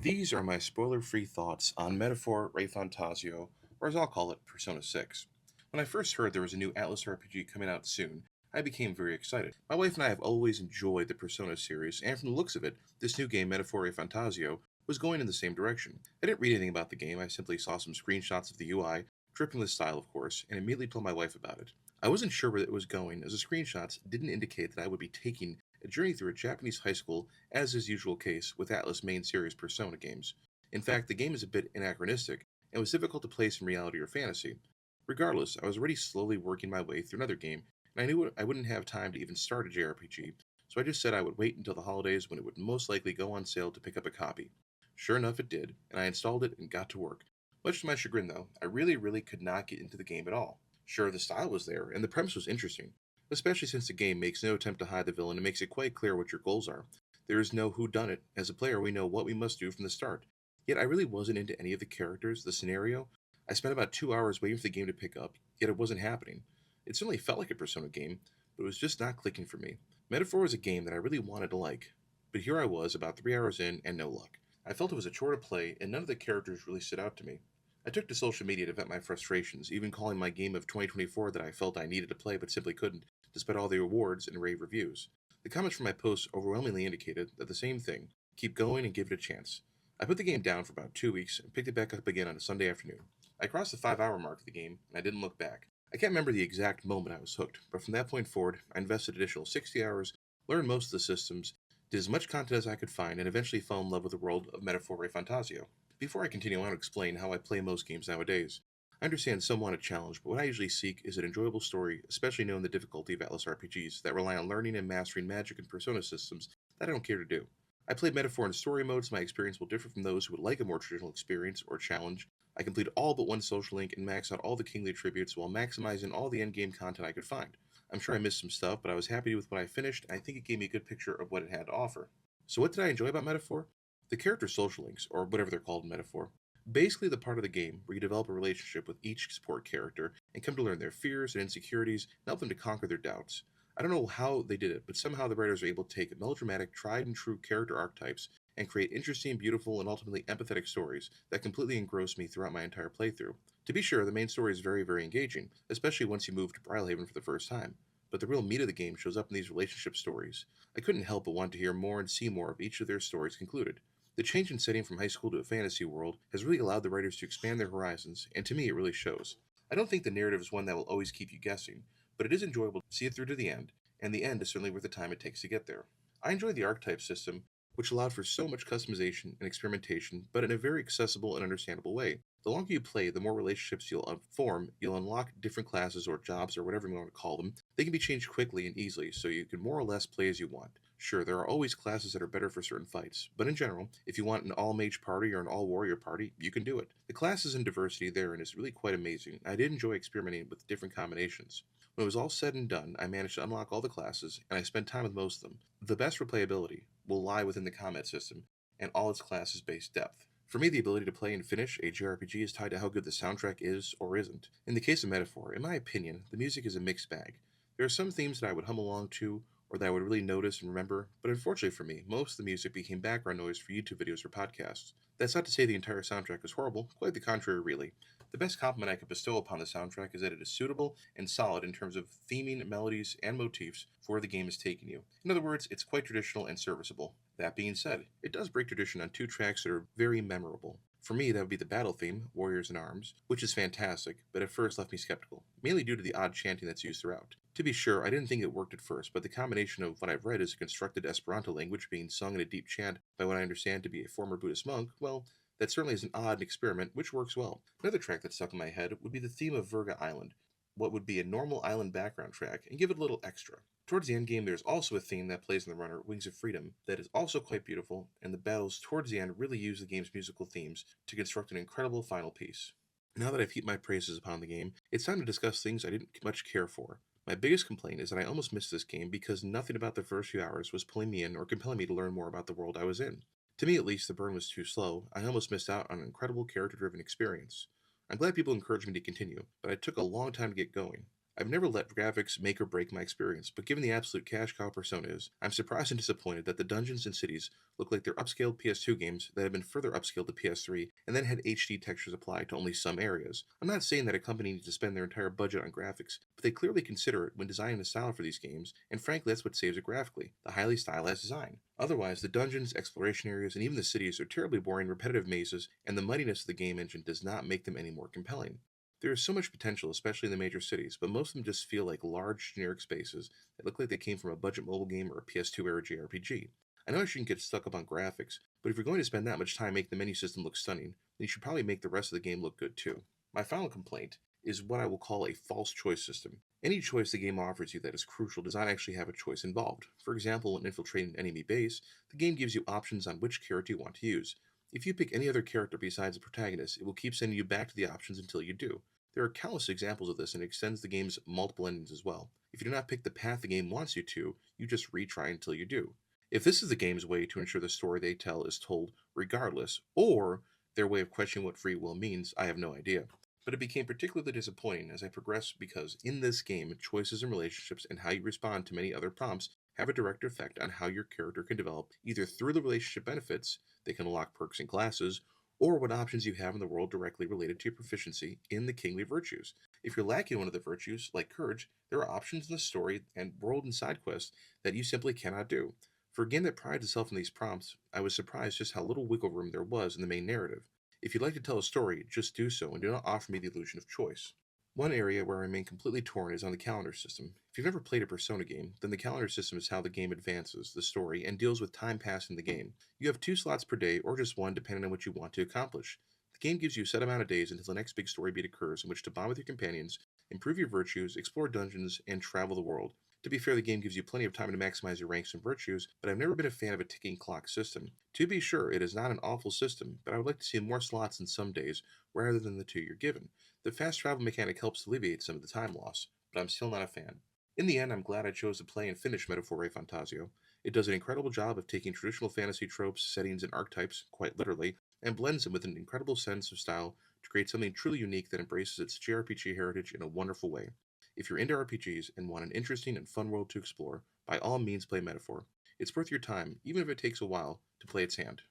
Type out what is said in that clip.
These are my spoiler-free thoughts on Metaphor ReFantazio, or as I'll call it, Persona 6. When I first heard there was a new Atlas RPG coming out soon, I became very excited. My wife and I have always enjoyed the Persona series, and from the looks of it, this new game, Metaphor ReFantazio, was going in the same direction. I didn't read anything about the game, I simply saw some screenshots of the UI, dripping with style of course, and immediately told my wife about it. I wasn't sure where it was going, as the screenshots didn't indicate that I would be taking a journey through a Japanese high school, as is usual case with Atlas main series Persona games. In fact, the game is a bit anachronistic and was difficult to place in reality or fantasy. Regardless, I was already slowly working my way through another game, and I knew I wouldn't have time to even start a JRPG, so I just said I would wait until the holidays when it would most likely go on sale to pick up a copy. Sure enough, it did, and I installed it and got to work. Much to my chagrin, though, I really could not get into the game at all. Sure, the style was there, and the premise was interesting, especially since the game makes no attempt to hide the villain and makes it quite clear what your goals are. There is no whodunit. As a player, we know what we must do from the start. Yet I really wasn't into any of the characters, the scenario. I spent about 2 hours waiting for the game to pick up, yet it wasn't happening. It certainly felt like a Persona game, but it was just not clicking for me. Metaphor was a game that I really wanted to like, but here I was about 3 hours in and no luck. I felt it was a chore to play, and none of the characters really stood out to me. I took to social media to vent my frustrations, even calling my game of 2024 that I felt I needed to play but simply couldn't, despite all the awards and rave reviews. The comments from my posts overwhelmingly indicated that the same thing: keep going and give it a chance. I put the game down for about 2 weeks and picked it back up again on a Sunday afternoon. I crossed the 5 hour mark of the game, and I didn't look back. I can't remember the exact moment I was hooked, but from that point forward, I invested additional 60 hours, learned most of the systems, did as much content as I could find, and eventually fell in love with the world of Metaphor Fantasio. Before I continue, I want to explain how I play most games nowadays. I understand some want a challenge, but what I usually seek is an enjoyable story, especially knowing the difficulty of Atlas RPGs that rely on learning and mastering magic and persona systems that I don't care to do. I played Metaphor in story mode, so my experience will differ from those who would like a more traditional experience or challenge. I completed all but one social link and maxed out all the kingly attributes while maximizing all the endgame content I could find. I'm sure I missed some stuff, but I was happy with what I finished, and I think it gave me a good picture of what it had to offer. So what did I enjoy about Metaphor? The character social links, or whatever they're called in Metaphor. Basically the part of the game where you develop a relationship with each support character and come to learn their fears and insecurities and help them to conquer their doubts. I don't know how they did it, but somehow the writers are able to take melodramatic, tried and true character archetypes and create interesting, beautiful, and ultimately empathetic stories that completely engross me throughout my entire playthrough. To be sure, the main story is very engaging, especially once you move to Brylehaven for the first time. But the real meat of the game shows up in these relationship stories. I couldn't help but want to hear more and see more of each of their stories concluded. The change in setting from high school to a fantasy world has really allowed the writers to expand their horizons, and to me it really shows. I don't think the narrative is one that will always keep you guessing, but it is enjoyable to see it through to the end, and the end is certainly worth the time it takes to get there. I enjoy the archetype system, which allowed for so much customization and experimentation, but in a very accessible and understandable way. The longer you play, the more relationships you'll form, you'll unlock different classes or jobs or whatever you want to call them. They can be changed quickly and easily, so you can more or less play as you want. Sure, there are always classes that are better for certain fights, but in general, if you want an all mage party or an all warrior party, you can do it. The classes and diversity therein is really quite amazing. I did enjoy experimenting with different combinations. When it was all said and done, I managed to unlock all the classes, and I spent time with most of them. The best replayability will lie within the combat system and all its classes based depth. For me, the ability to play and finish a JRPG is tied to how good the soundtrack is or isn't. In the case of Metaphor, in my opinion, the music is a mixed bag. There are some themes that I would hum along to or that I would really notice and remember, but unfortunately for me, most of the music became background noise for YouTube videos or podcasts. That's not to say the entire soundtrack is horrible, quite the contrary, really. The best compliment I could bestow upon the soundtrack is that it is suitable and solid in terms of theming, melodies, and motifs for where the game is taking you. In other words, it's quite traditional and serviceable. That being said, it does break tradition on two tracks that are very memorable. For me, that would be the battle theme, Warriors in Arms, which is fantastic, but at first left me skeptical, mainly due to the odd chanting that's used throughout. To be sure, I didn't think it worked at first, but the combination of what I've read is a constructed Esperanto language being sung in a deep chant by what I understand to be a former Buddhist monk, well, that certainly is an odd experiment, which works well. Another track that stuck in my head would be the theme of Virga Island, what would be a normal island background track, and give it a little extra. Towards the end game, there's also a theme that plays in the runner, Wings of Freedom, that is also quite beautiful, and the battles towards the end really use the game's musical themes to construct an incredible final piece. Now that I've heaped my praises upon the game, it's time to discuss things I didn't much care for. My biggest complaint is that I almost missed this game because nothing about the first few hours was pulling me in or compelling me to learn more about the world I was in. To me, at least, the burn was too slow. I almost missed out on an incredible character driven experience. I'm glad people encouraged me to continue, but it took a long time to get going. I've never let graphics make or break my experience, but given the absolute cash cow Persona is, I'm surprised and disappointed that the dungeons and cities look like they're upscaled PS2 games that have been further upscaled to PS3 and then had HD textures applied to only some areas. I'm not saying that a company needs to spend their entire budget on graphics, but they clearly consider it when designing the style for these games, and frankly that's what saves it graphically, the highly stylized design. Otherwise, the dungeons, exploration areas, and even the cities are terribly boring, repetitive mazes, and the muddiness of the game engine does not make them any more compelling. There is so much potential, especially in the major cities, but most of them just feel like large, generic spaces that look like they came from a budget mobile game or a PS2 era JRPG. I know I shouldn't get stuck up on graphics, but if you're going to spend that much time making the menu system look stunning, then you should probably make the rest of the game look good too. My final complaint is what I will call a false choice system. Any choice the game offers you that is crucial does not actually have a choice involved. For example, when infiltrating an enemy base, the game gives you options on which character you want to use. If you pick any other character besides the protagonist, it will keep sending you back to the options until you do. There are countless examples of this and it extends the game's multiple endings as well. If you do not pick the path the game wants you to, you just retry until you do. If this is the game's way to ensure the story they tell is told regardless, or their way of questioning what free will means, I have no idea. But it became particularly disappointing as I progressed because in this game, choices in relationships and how you respond to many other prompts have a direct effect on how your character can develop, either through the relationship benefits, they can unlock perks and classes, or what options you have in the world directly related to your proficiency in the kingly virtues. If you're lacking one of the virtues, like courage, there are options in the story and world and side quests that you simply cannot do. For a game that prides itself on these prompts, I was surprised just how little wiggle room there was in the main narrative. If you'd like to tell a story, just do so and do not offer me the illusion of choice. One area where I remain completely torn is on the calendar system. If you've never played a Persona game, then the calendar system is how the game advances the story and deals with time passed in the game. You have 2 slots per day, or just one depending on what you want to accomplish. The game gives you a set amount of days until the next big story beat occurs in which to bond with your companions, improve your virtues, explore dungeons, and travel the world. To be fair, the game gives you plenty of time to maximize your ranks and virtues, but I've never been a fan of a ticking clock system. To be sure, it is not an awful system, but I would like to see more slots in some days rather than the 2 you're given. The fast travel mechanic helps alleviate some of the time loss, but I'm still not a fan. In the end, I'm glad I chose to play and finish Metaphor ReFantazio. It does an incredible job of taking traditional fantasy tropes, settings, and archetypes, quite literally, and blends them with an incredible sense of style to create something truly unique that embraces its JRPG heritage in a wonderful way. If you're into RPGs and want an interesting and fun world to explore, by all means play Metaphor. It's worth your time, even if it takes a while to play its hand.